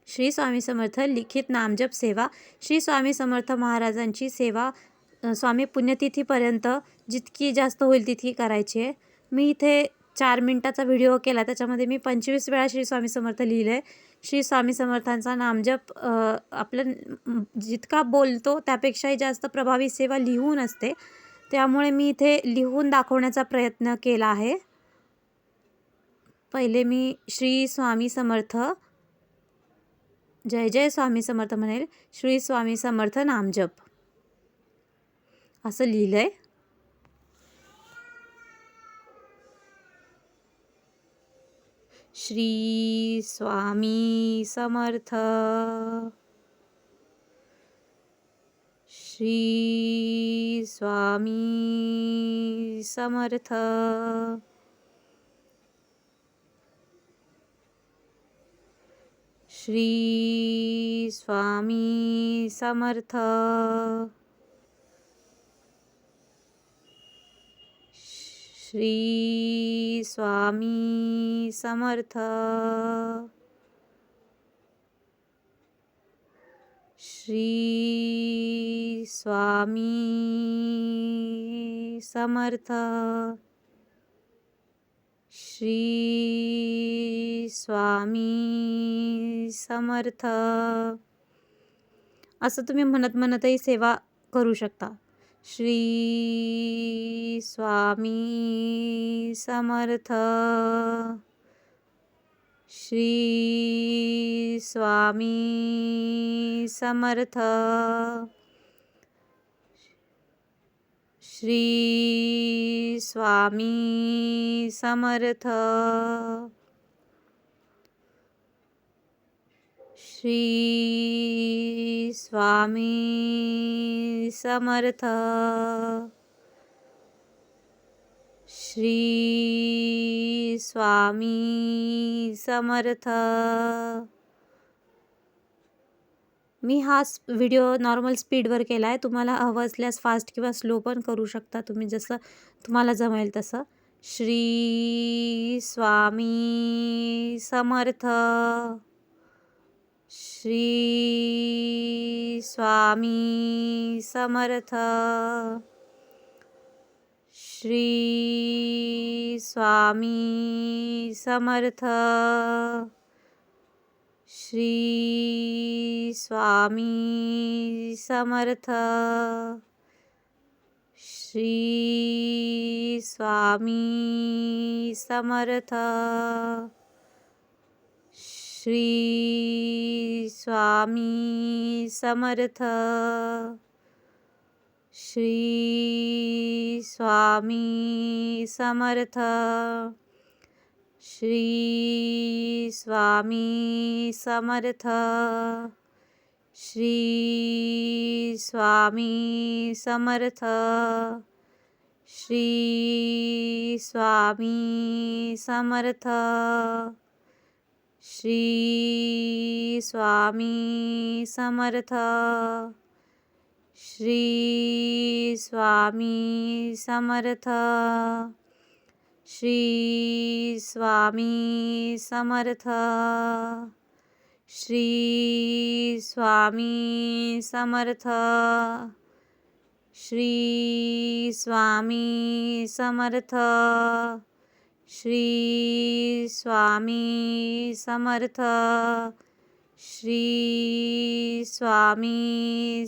श्री स्वामी समर्थ लिखित नामजप सेवा. श्री स्वामी समर्थ महाराजांची सेवा स्वामी पुण्यतिथीपर्यंत जितकी जास्त होईल तितकी करायची आहे. मी इथे 4 मिनिटाचा व्हिडिओ केला, त्याच्यामध्ये मी 25 वेळा श्री स्वामी समर्थ लिहिलं आहे. श्री स्वामी समर्थांचा नामजप आपलं जितका बोलतो त्यापेक्षाही जास्त प्रभावी सेवा लिहून असते, त्यामुळे मी इथे लिहून दाखवण्याचा प्रयत्न केला आहे. पहिले मी श्री स्वामी समर्थ जय जय स्वामी समर्थ म्हणेल. श्री स्वामी समर्थ नामजप असं लिहिलंय. श्री स्वामी समर्थ. श्री स्वामी समर्थ. श्री स्वामी समर्थ. श्री स्वामी समर्थ. श्री स्वामी समर्थ. श्री स्वामी समर्थ असं तुम्ही म्हणतही सेवा करू शकता. श्री स्वामी समर्थ. श्री स्वामी समर्थ. श्री स्वामी समर्थ. श्री स्वामी समर्थ. श्री स्वामी समर्थ. मी हा व्हिडिओ नॉर्मल स्पीडवर केला आहे. तुम्हाला हवं असल्यास फास्ट किंवा स्लो पण करू शकता, तुम्ही जसं तुम्हाला जमेल तसं. श्री स्वामी समर्थ. श्री स्वामी समर्थ. श्री स्वामी समर्थ. श्री स्वामी समर्थ. श्री स्वामी समर्थ. श्री स्वामी समर्थ. श्री स्वामी समर्थ. श्री स्वामी समर्थ. श्री स्वामी समर्थ. श्री स्वामी समर्थ. श्री स्वामी समर्थ. श्री स्वामी समर्थ. श्री स्वामी समर्थ. श्री स्वामी समर्थ. श्री स्वामी समर्थ. श्री स्वामी समर्थ. श्री स्वामी